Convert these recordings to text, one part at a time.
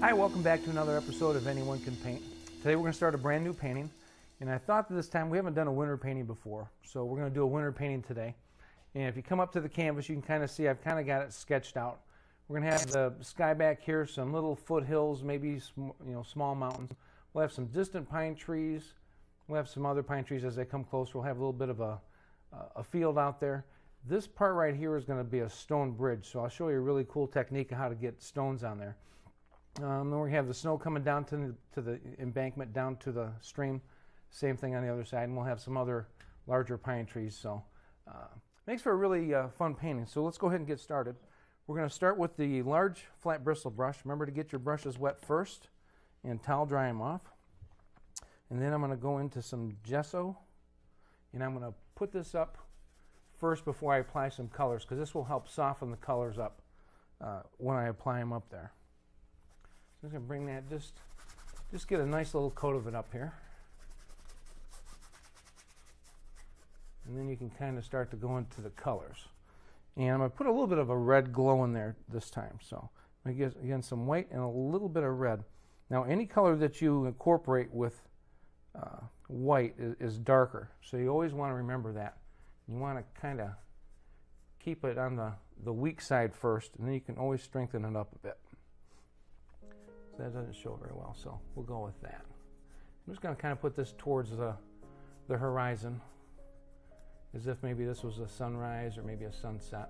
Hi, welcome back to another episode of Anyone Can Paint. Today we're going to start a brand new painting, and I thought this time we haven't done a winter painting before, so we're going to do a winter painting today. And if you come up to the canvas, you can kind of see I've kind of got it sketched out. We're going to have the sky back here, some little foothills, maybe small mountains. We'll have some distant pine trees. We'll have some other pine trees as they come closer. We'll have a little bit of a field out there. This part right here is going to be a stone bridge, so I'll show you a really cool technique of how to get stones on there. Then we have the snow coming down to the embankment, down to the stream. Same thing on the other side, and we'll have some other larger pine trees. So makes for a really fun painting. So let's go ahead and get started. We're going to start with the large flat bristle brush. Remember to get your brushes wet first and towel dry them off. And then I'm going to go into some gesso, and I'm going to put this up first before I apply some colors, because this will help soften the colors up when I apply them up there. So I'm going to bring that, just get a nice little coat of it up here. And then you can kind of start to go into the colors. And I'm going to put a little bit of a red glow in there this time. So I'm going to get, again, some white and a little bit of red. Now, any color that you incorporate with white is darker. So you always want to remember that. You want to kind of keep it on the weak side first, and then you can always strengthen it up a bit. So that doesn't show very well, so we'll go with that. I'm just going to kind of put this towards the horizon, as if maybe this was a sunrise or maybe a sunset.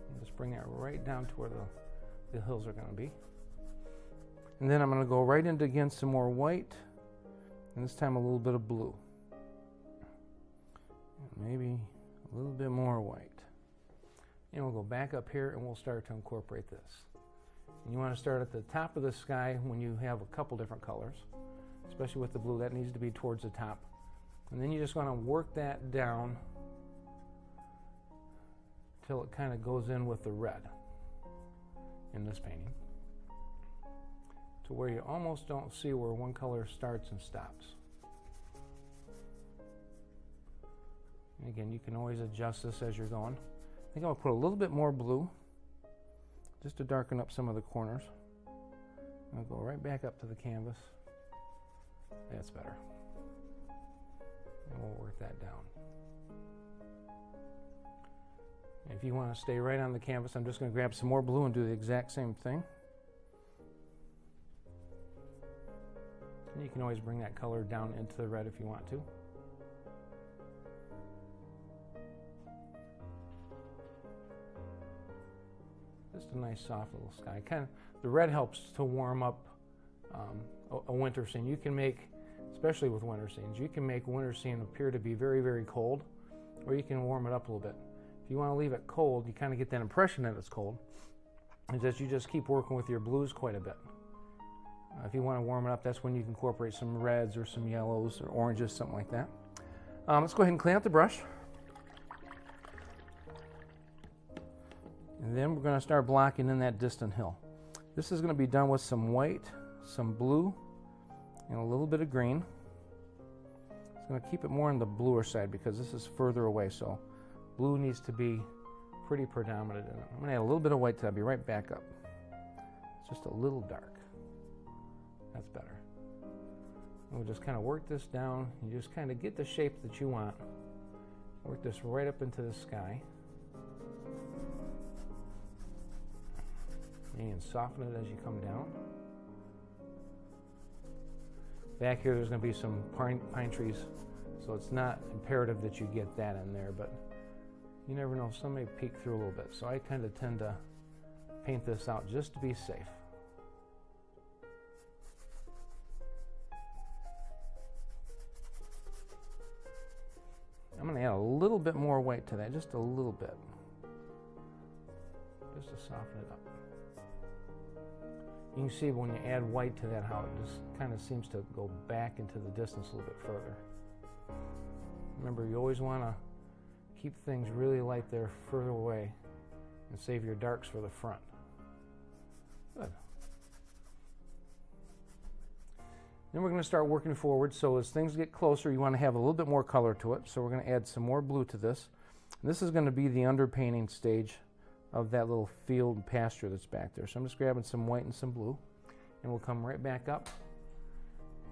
And just bring that right down to where the hills are going to be. And then I'm going to go right into, again, some more white, and this time a little bit of blue. And maybe a little bit more white. And we'll go back up here and we'll start to incorporate this. And you want to start at the top of the sky when you have a couple different colors, especially with the blue. That needs to be towards the top. And then you just want to work that down till it kind of goes in with the red in this painting, to where you almost don't see where one color starts and stops. And again, you can always adjust this as you're going. I think I'm going to put a little bit more blue, just to darken up some of the corners. I'll go right back up to the canvas. That's better. And we'll work that down. And if you want to stay right on the canvas, I'm just going to grab some more blue and do the exact same thing. And you can always bring that color down into the red if you want to. Just a nice soft little sky. The red helps to warm up a winter scene. You can make, especially with winter scenes, you can make a winter scene appear to be very, very cold, or you can warm it up a little bit. If you want to leave it cold, you kind of get that impression that it's cold, and that you just keep working with your blues quite a bit. If you want to warm it up, that's when you can incorporate some reds or some yellows or oranges, something like that. Let's go ahead and clean out the brush. And then we're going to start blocking in that distant hill. This is going to be done with some white, some blue, and a little bit of green. It's going to keep it more on the bluer side because this is further away, so blue needs to be pretty predominant in it. I'm going to add a little bit of white to that. I'll be right back up. It's just a little dark. That's better. And we'll just kind of work this down. You just kind of get the shape that you want. Work this right up into the sky. And soften it as you come down. Back here there's going to be some pine trees, so it's not imperative that you get that in there, but you never know, some may peek through a little bit. So I kind of tend to paint this out just to be safe. I'm going to add a little bit more white to that, just a little bit, just to soften it up. You can see when you add white to that how it just kind of seems to go back into the distance a little bit further. Remember, you always want to keep things really light there further away and save your darks for the front. Good. Then we're going to start working forward. So as things get closer, you want to have a little bit more color to it. So we're going to add some more blue to this. And this is going to be the underpainting stage of that little field and pasture that's back there. So I'm just grabbing some white and some blue, and we'll come right back up.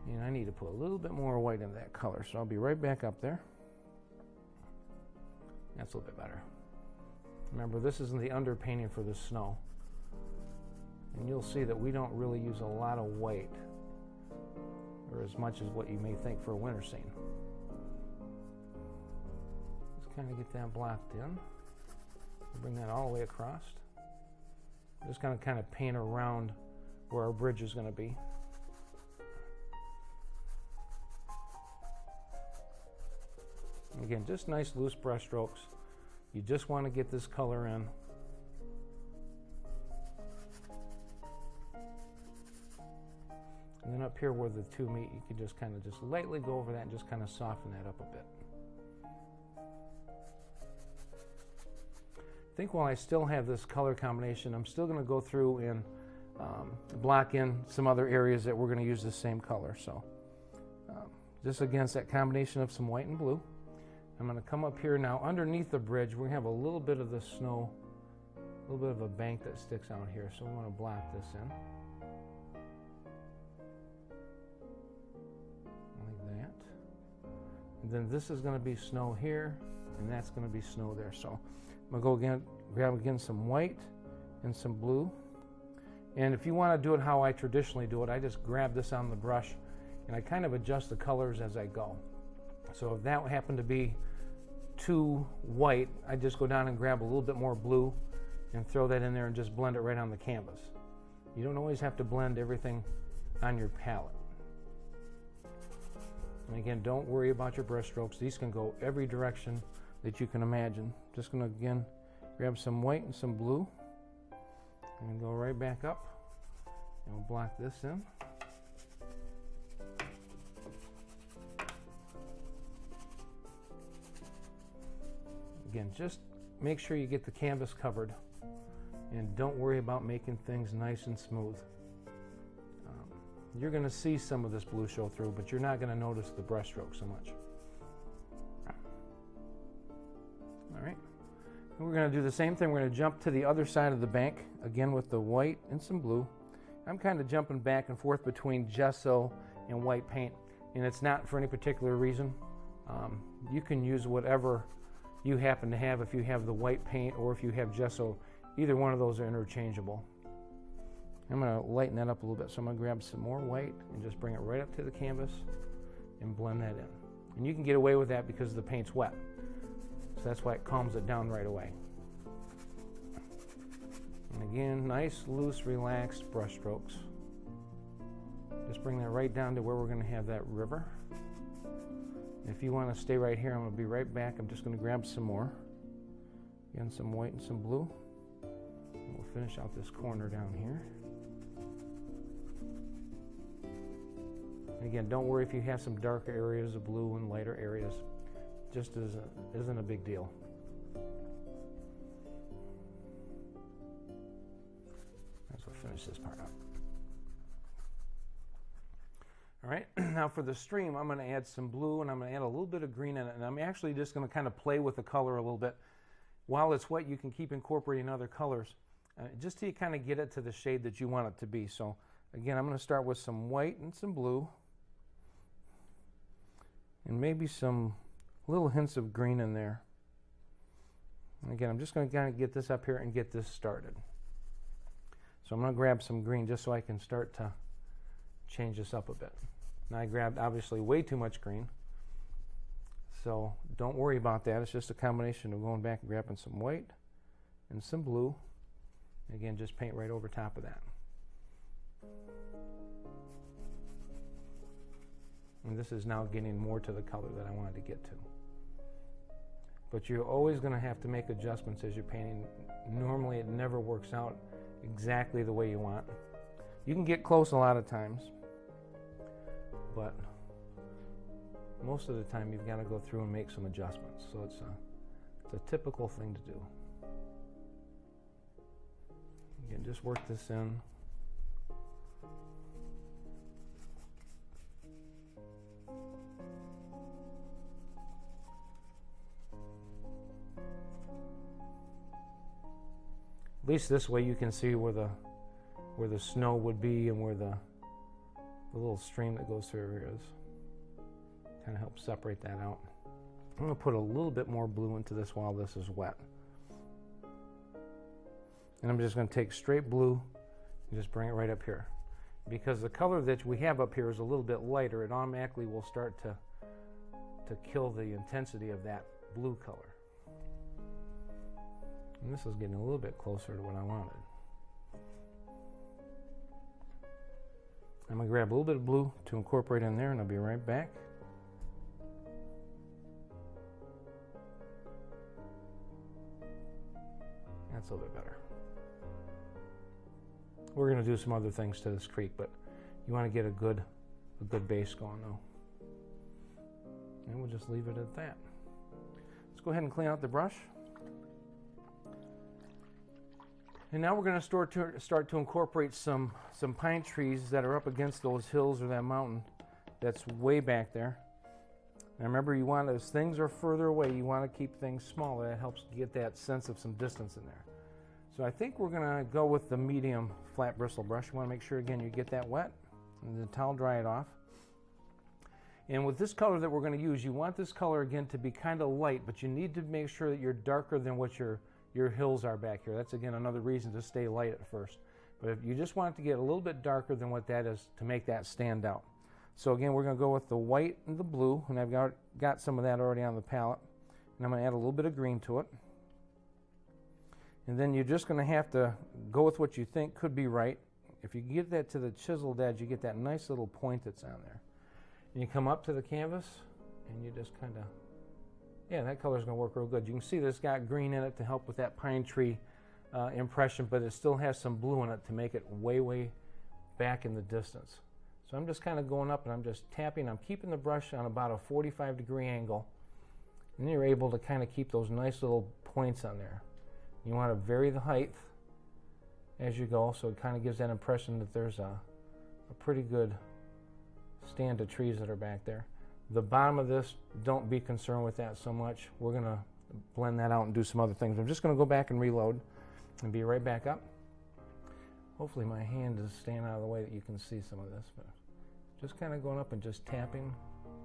And I need to put a little bit more white in that color, so I'll be right back up there. That's a little bit better. Remember, this isn't the underpainting for the snow. And you'll see that we don't really use a lot of white, or as much as what you may think for a winter scene. Just kind of get that blocked in. Bring that all the way across. Just going to kind of paint around where our bridge is going to be. And again, just nice loose brush strokes. You just want to get this color in. And then up here where the two meet, you can just kind of just lightly go over that and just kind of soften that up a bit. I think while I still have this color combination, I'm still going to go through and block in some other areas that we're going to use the same color. So just against that combination of some white and blue, I'm going to come up here now underneath the bridge. We're going to have a little bit of the snow, a little bit of a bank that sticks out here. So we want to block this in. Like that. And then this is going to be snow here, and that's going to be snow there. So I'm going to go again, grab again some white and some blue. And if you want to do it how I traditionally do it, I just grab this on the brush and I kind of adjust the colors as I go. So if that happened to be too white, I just go down and grab a little bit more blue and throw that in there and just blend it right on the canvas. You don't always have to blend everything on your palette. And again, don't worry about your brush strokes. These can go every direction that you can imagine. Just going to again grab some white and some blue and go right back up and we'll block this in. Again, just make sure you get the canvas covered and don't worry about making things nice and smooth. You're going to see some of this blue show through, but you're not going to notice the brush stroke so much. All right, and we're going to do the same thing. We're going to jump to the other side of the bank, again with the white and some blue. I'm kind of jumping back and forth between gesso and white paint, and it's not for any particular reason. You can use whatever you happen to have. If you have the white paint or if you have gesso, either one of those are interchangeable. I'm going to lighten that up a little bit, so I'm going to grab some more white and just bring it right up to the canvas and blend that in. And you can get away with that because the paint's wet. So that's why it calms it down right away. And again, nice, loose, relaxed brush strokes. Just bring that right down to where we're going to have that river. And if you want to stay right here, I'm going to be right back. I'm just going to grab some more. Again, some white and some blue. And we'll finish out this corner down here. And again, don't worry if you have some darker areas of blue and lighter areas. Just isn't a big deal. As we'll finish this part up. All right, now for the stream, I'm going to add some blue and I'm going to add a little bit of green in it. And I'm actually just going to kind of play with the color a little bit. While it's wet, you can keep incorporating other colors just till you kind of get it to the shade that you want it to be. So again, I'm going to start with some white and some blue. And maybe some little hints of green in there. And again, I'm just going to kind of get this up here and get this started. So I'm going to grab some green just so I can start to change this up a bit. Now I grabbed obviously way too much green. So don't worry about that. It's just a combination of going back and grabbing some white and some blue. Again, just paint right over top of that. And this is now getting more to the color that I wanted to get to. But you're always going to have to make adjustments as you're painting. Normally it never works out exactly the way you want. You can get close a lot of times, but most of the time you've got to go through and make some adjustments. So it's a typical thing to do. Again, just work this in. At least this way you can see where the snow would be and where the little stream that goes through here is. Kind of helps separate that out. I'm going to put a little bit more blue into this while this is wet. And I'm just going to take straight blue and just bring it right up here. Because the color that we have up here is a little bit lighter, it automatically will start to kill the intensity of that blue color. And this is getting a little bit closer to what I wanted. I'm going to grab a little bit of blue to incorporate in there, and I'll be right back. That's a little bit better. We're going to do some other things to this creek, but you want to get a good base going though. And we'll just leave it at that. Let's go ahead and clean out the brush. And now we're going to start to incorporate some pine trees that are up against those hills or that mountain that's way back there. Now remember, you want, as things are further away, you want to keep things smaller. That helps get that sense of some distance in there. So I think we're going to go with the medium flat bristle brush. You want to make sure, again, you get that wet and then towel dry it off. And with this color that we're going to use, you want this color, again, to be kind of light, but you need to make sure that you're darker than what your hills are back here. That's, again, another reason to stay light at first. But if you just want it to get a little bit darker than what that is to make that stand out. So again, we're going to go with the white and the blue, and I've got some of that already on the palette. And I'm going to add a little bit of green to it. And then you're just going to have to go with what you think could be right. If you get that to the chiseled edge, you get that nice little point that's on there. And you come up to the canvas, and you just kind of, yeah, that color's going to work real good. You can see that it's got green in it to help with that pine tree impression, but it still has some blue in it to make it way, way back in the distance. So I'm just kind of going up and I'm just tapping. I'm keeping the brush on about a 45-degree angle. And then you're able to kind of keep those nice little points on there. You want to vary the height as you go, so it kind of gives that impression that there's a pretty good stand of trees that are back there. The bottom of this, don't be concerned with that so much. We're going to blend that out and do some other things. I'm just going to go back and reload and be right back up. Hopefully my hand is staying out of the way that you can see some of this, but just kind of going up and just tapping,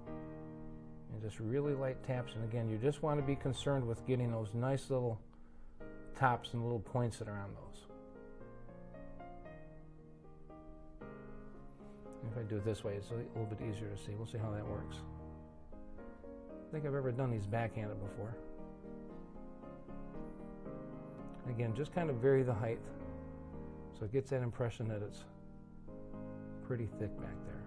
and just really light taps. And again, you just want to be concerned with getting those nice little tops and little points that are on those. If I do it this way, it's a little bit easier to see. We'll see how that works. I don't think I've ever done these backhanded before. Again, just kind of vary the height so it gets that impression that it's pretty thick back there.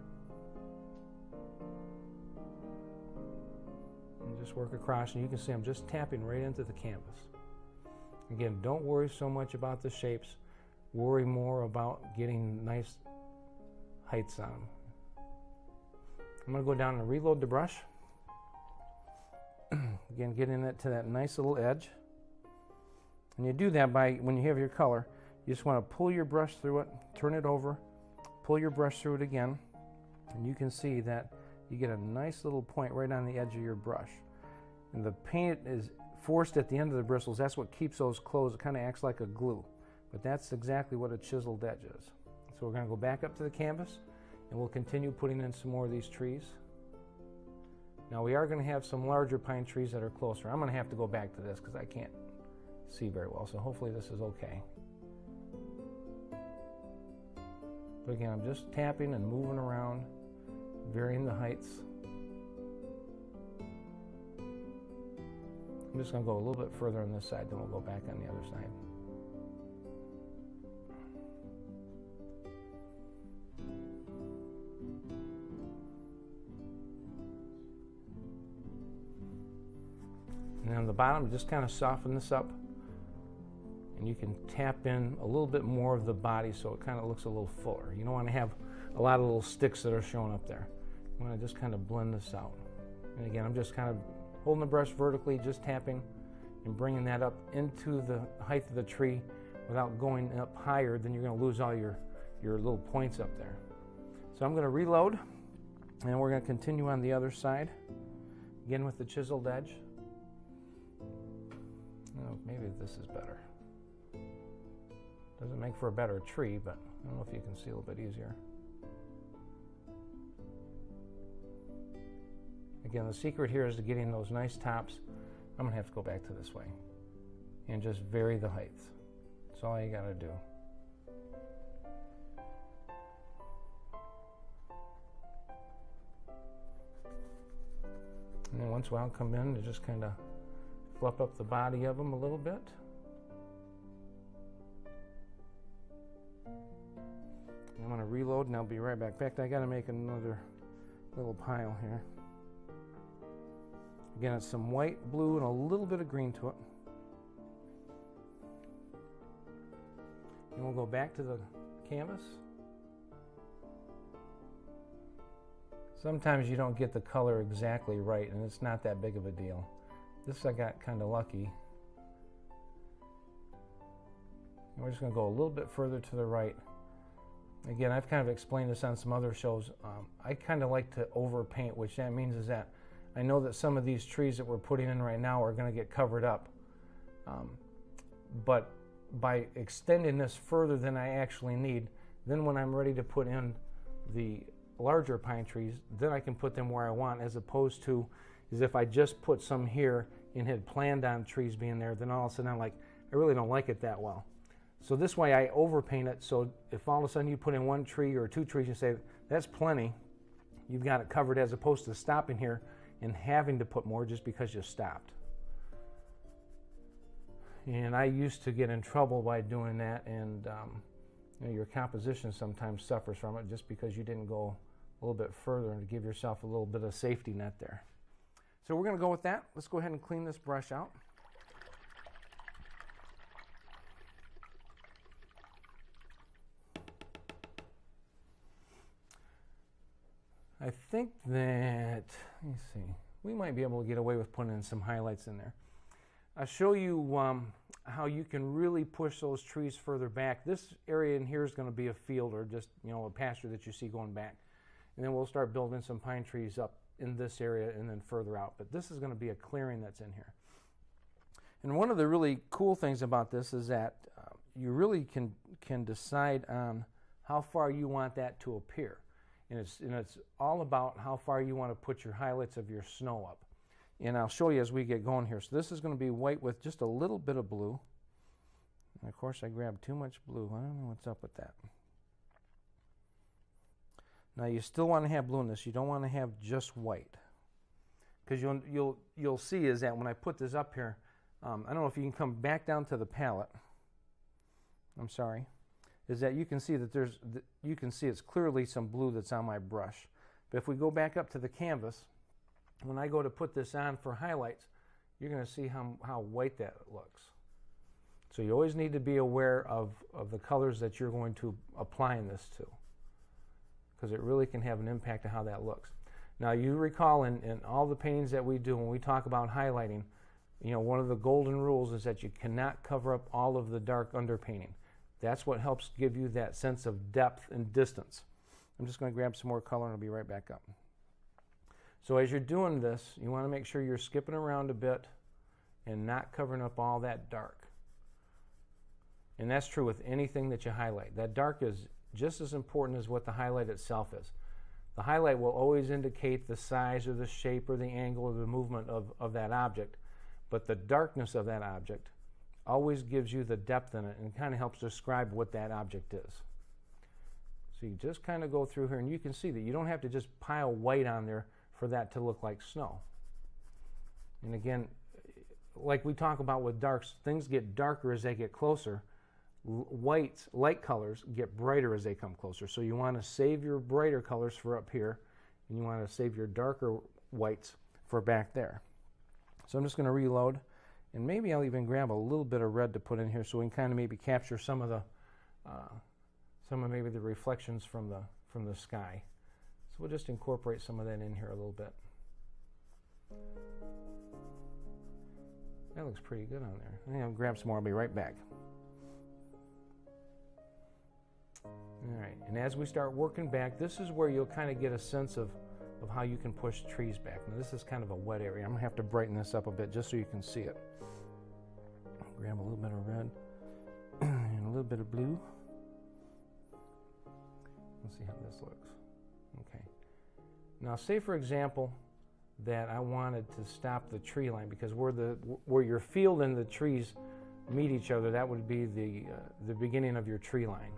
And just work across, and you can see I'm just tapping right into the canvas. Again, don't worry so much about the shapes. Worry more about getting nice heights on them. I'm going to go down and reload the brush. Again, getting it to that nice little edge. And you do that by, when you have your color, you just want to pull your brush through it, turn it over, pull your brush through it again, and you can see that you get a nice little point right on the edge of your brush. And the paint is forced at the end of the bristles. That's what keeps those closed. It kind of acts like a glue. But that's exactly what a chiseled edge is. So we're going to go back up to the canvas, and we'll continue putting in some more of these trees. Now we are going to have some larger pine trees that are closer. I'm going to have to go back to this because I can't see very well, so hopefully this is okay. But again, I'm just tapping and moving around, varying the heights. I'm just going to go a little bit further on this side, then we'll go back on the other side. And on the bottom, just kind of soften this up. And you can tap in a little bit more of the body so it kind of looks a little fuller. You don't want to have a lot of little sticks that are showing up there. You want to just kind of blend this out. And again, I'm just kind of holding the brush vertically, just tapping and bringing that up into the height of the tree without going up higher. Then you're going to lose all your little points up there. So I'm going to reload, and we're going to continue on the other side, again with the chiseled edge. Oh, maybe this is better. Doesn't make for a better tree, but I don't know if you can see a little bit easier. Again, the secret here is to getting those nice tops. I'm gonna have to go back to this way and just vary the height. That's all you gotta do. And then once in a while come in to just kind of fluff up the body of them a little bit. I'm going to reload and I'll be right back. In fact, I got to make another little pile here. Again, it's some white, blue, and a little bit of green to it. And we'll go back to the canvas. Sometimes you don't get the color exactly right, and it's not that big of a deal. This I got kind of lucky. And we're just going to go a little bit further to the right. Again, I've kind of explained this on some other shows. I kind of like to overpaint, which that means is that I know that some of these trees that we're putting in right now are going to get covered up. But by extending this further than I actually need, then when I'm ready to put in the larger pine trees, then I can put them where I want, as opposed to is if I just put some here and had planned on trees being there, then all of a sudden I'm like, I really don't like it that well. So this way I overpaint it, so if all of a sudden you put in one tree or two trees and say, that's plenty, you've got it covered, as opposed to stopping here and having to put more just because you stopped. And I used to get in trouble by doing that, and you know, your composition sometimes suffers from it just because you didn't go a little bit further and to give yourself a little bit of safety net there. So we're going to go with that. Let's go ahead and clean this brush out. I think that, let me see, we might be able to get away with putting in some highlights in there. I'll show you how you can really push those trees further back. This area in here is going to be a field or just, you know, a pasture that you see going back. And then we'll start building some pine trees up in this area and then further out. But this is going to be a clearing that's in here. And one of the really cool things about this is that you really can decide on how far you want that to appear. And it's all about how far you want to put your highlights of your snow up. And I'll show you as we get going here. So this is going to be white with just a little bit of blue. And of course I grabbed too much blue. I don't know what's up with that. Now you still want to have blue in this. You don't want to have just white. Because you'll see is that when I put this up here, I don't know if you can come back down to the palette. I'm sorry. Is that you can see that you can see it's clearly some blue that's on my brush. But if we go back up to the canvas, when I go to put this on for highlights, you're going to see how white that looks. So you always need to be aware of the colors that you're going to apply this to, because it really can have an impact on how that looks. Now you recall in all the paintings that we do, when we talk about highlighting, you know, one of the golden rules is that you cannot cover up all of the dark underpainting. That's what helps give you that sense of depth and distance. I'm just going to grab some more color and I'll be right back up. So as you're doing this, you want to make sure you're skipping around a bit and not covering up all that dark. And that's true with anything that you highlight. That dark is just as important as what the highlight itself is. The highlight will always indicate the size or the shape or the angle or the movement of that object, but the darkness of that object always gives you the depth in it and kind of helps describe what that object is. So you just kind of go through here and you can see that you don't have to just pile white on there for that to look like snow. And again, like we talk about with darks, things get darker as they get closer. Light colors get brighter as they come closer. So you want to save your brighter colors for up here, and you want to save your darker whites for back there. So I'm just going to reload, and maybe I'll even grab a little bit of red to put in here so we can kind of maybe capture some of maybe the reflections from the sky. So we'll just incorporate some of that in here a little bit. That looks pretty good on there. I think I'll grab some more. I'll be right back. All right, and as we start working back, this is where you'll kind of get a sense of how you can push trees back. Now this is kind of a wet area. I'm going to have to brighten this up a bit just so you can see it. Grab a little bit of red and a little bit of blue. Let's see how this looks. Okay. Now say for example that I wanted to stop the tree line, because where your field and the trees meet each other, that would be the beginning of your tree line.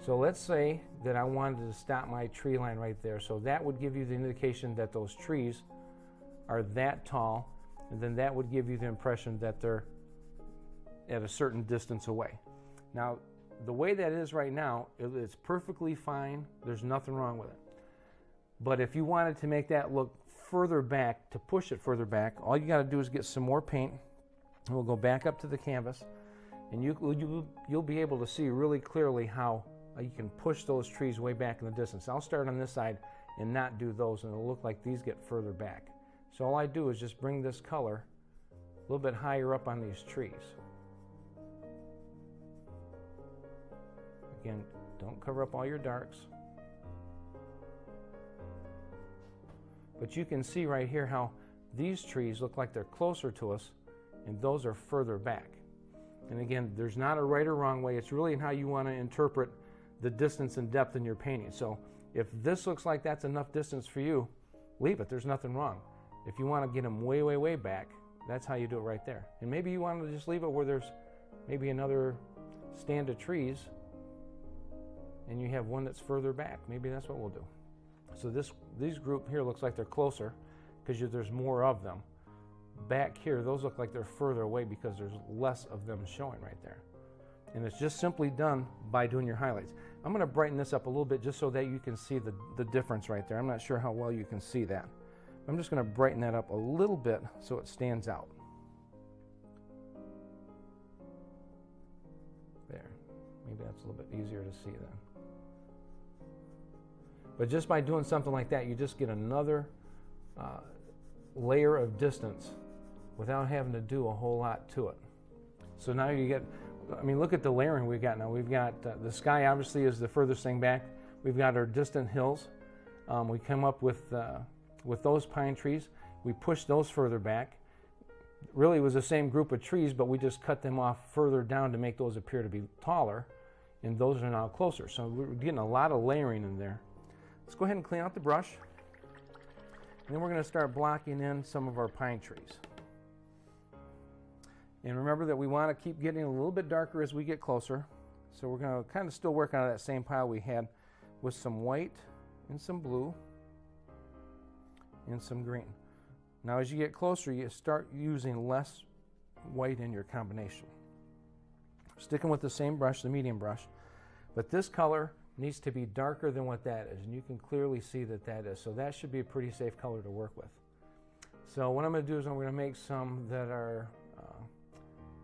So let's say that I wanted to stop my tree line right there. So that would give you the indication that those trees are that tall, and then that would give you the impression that they're at a certain distance away. Now, the way that is right now, it's perfectly fine. There's nothing wrong with it. But if you wanted to make that look further back, to push it further back, all you got to do is get some more paint, and we'll go back up to the canvas, and you'll be able to see really clearly how you can push those trees way back in the distance. I'll start on this side and not do those, and it'll look like these get further back. So all I do is just bring this color a little bit higher up on these trees. Again, don't cover up all your darks. But you can see right here how these trees look like they're closer to us, and those are further back. And again, there's not a right or wrong way. It's really in how you want to interpret the distance and depth in your painting. So if this looks like that's enough distance for you, leave it. There's nothing wrong. If you want to get them way, way, way back, that's how you do it right there. And maybe you want to just leave it where there's maybe another stand of trees and you have one that's further back. Maybe that's what we'll do. So these group here looks like they're closer because there's more of them. Back here, those look like they're further away because there's less of them showing right there. And it's just simply done by doing your highlights. I'm going to brighten this up a little bit just so that you can see the difference right there. I'm not sure how well you can see that. I'm just going to brighten that up a little bit so it stands out. There. Maybe that's a little bit easier to see then. But just by doing something like that, you just get another layer of distance without having to do a whole lot to it. So now you get, I mean, look at the layering we've got now. We've got the sky obviously is the furthest thing back. We've got our distant hills. We come up with those pine trees. We push those further back. Really it was the same group of trees, but we just cut them off further down to make those appear to be taller, and those are now closer. So we're getting a lot of layering in there. Let's go ahead and clean out the brush, and then we're going to start blocking in some of our pine trees. And remember that we want to keep getting a little bit darker as we get closer. So we're going to kind of still work on that same pile we had with some white and some blue and some green. Now as you get closer, you start using less white in your combination. Sticking with the same brush, the medium brush, but this color needs to be darker than what that is, and you can clearly see that that is. So that should be a pretty safe color to work with. So what I'm going to do is I'm going to make some that are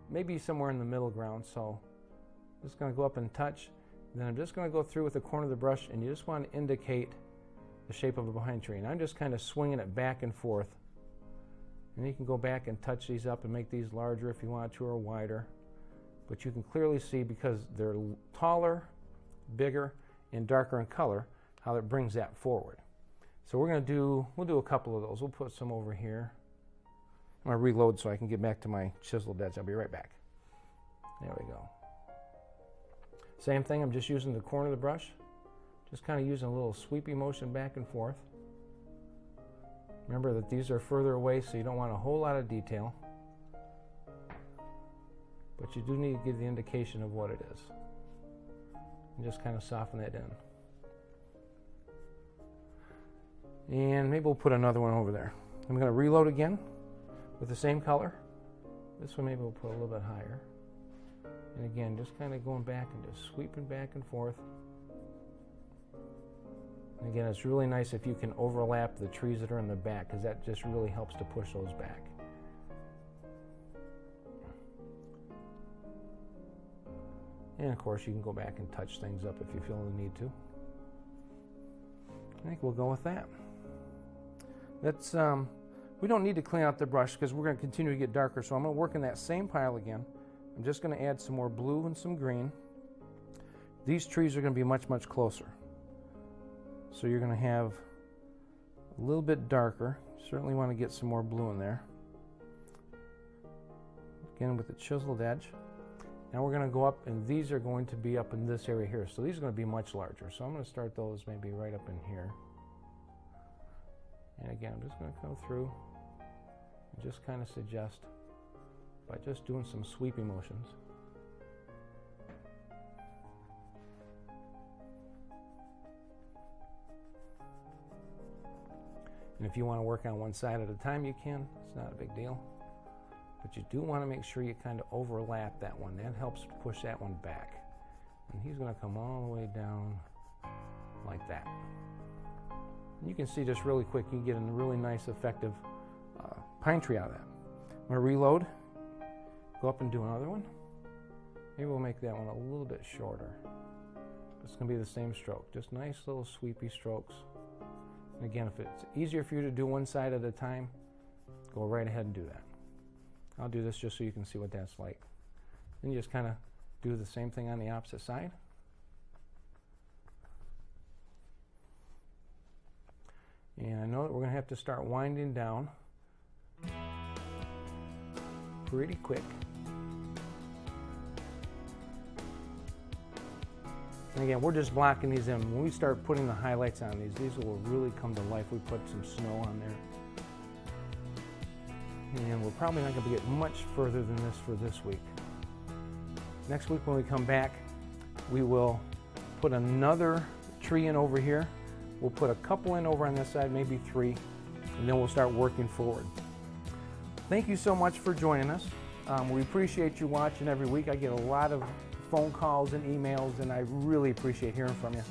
maybe somewhere in the middle ground. So I'm just going to go up and touch, and then I'm just going to go through with the corner of the brush, and you just want to indicate the shape of a behind tree. And I'm just kind of swinging it back and forth. And you can go back and touch these up and make these larger if you want to, or wider. But you can clearly see, because they're taller, bigger, and darker in color, how it brings that forward. So we'll do a couple of those. We'll put some over here. I'm going to reload so I can get back to my chiseled edge. I'll be right back. There we go. Same thing, I'm just using the corner of the brush. Just kind of using a little sweepy motion back and forth. Remember that these are further away, so you don't want a whole lot of detail. But you do need to give the indication of what it is. And just kind of soften that in. And maybe we'll put another one over there. I'm going to reload again with the same color. This one maybe we'll put a little bit higher. And again, just kind of going back and just sweeping back and forth. And again, it's really nice if you can overlap the trees that are in the back, because that just really helps to push those back. And of course, you can go back and touch things up if you feel the need to. I think we'll go with that. That's we don't need to clean out the brush because we're going to continue to get darker. So I'm going to work in that same pile again. I'm just going to add some more blue and some green. These trees are going to be much, much closer. So you're going to have a little bit darker. Certainly want to get some more blue in there. Again with the chiseled edge. Now we're going to go up, and these are going to be up in this area here. So these are going to be much larger. So I'm going to start those maybe right up in here. And again, I'm just going to come through and just kind of suggest by just doing some sweeping motions. And if you want to work on one side at a time, you can. It's not a big deal. But you do want to make sure you kind of overlap that one. That helps push that one back. And he's going to come all the way down like that. And you can see just really quick, you can get a really nice, effective pine tree out of that. I'm going to reload, go up and do another one. Maybe we'll make that one a little bit shorter. It's going to be the same stroke, just nice little sweepy strokes. And again, if it's easier for you to do one side at a time, go right ahead and do that. I'll do this just so you can see what that's like. Then you just kind of do the same thing on the opposite side. And I know that we're going to have to start winding down pretty quick. And again, we're just blocking these in. When we start putting the highlights on these will really come to life. We put some snow on there. And we're probably not going to get much further than this for this week. Next week when we come back, we will put another tree in over here. We'll put a couple in over on this side, maybe 3, and then we'll start working forward. Thank you so much for joining us. We appreciate you watching every week. I get a lot of phone calls and emails, and I really appreciate hearing from you.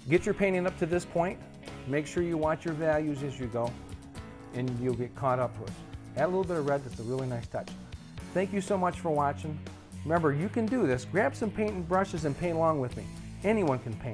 Get your painting up to this point. Make sure you watch your values as you go, and you'll get caught up with. Add a little bit of red, that's a really nice touch. Thank you so much for watching. Remember, you can do this. Grab some paint and brushes and paint along with me. Anyone can paint.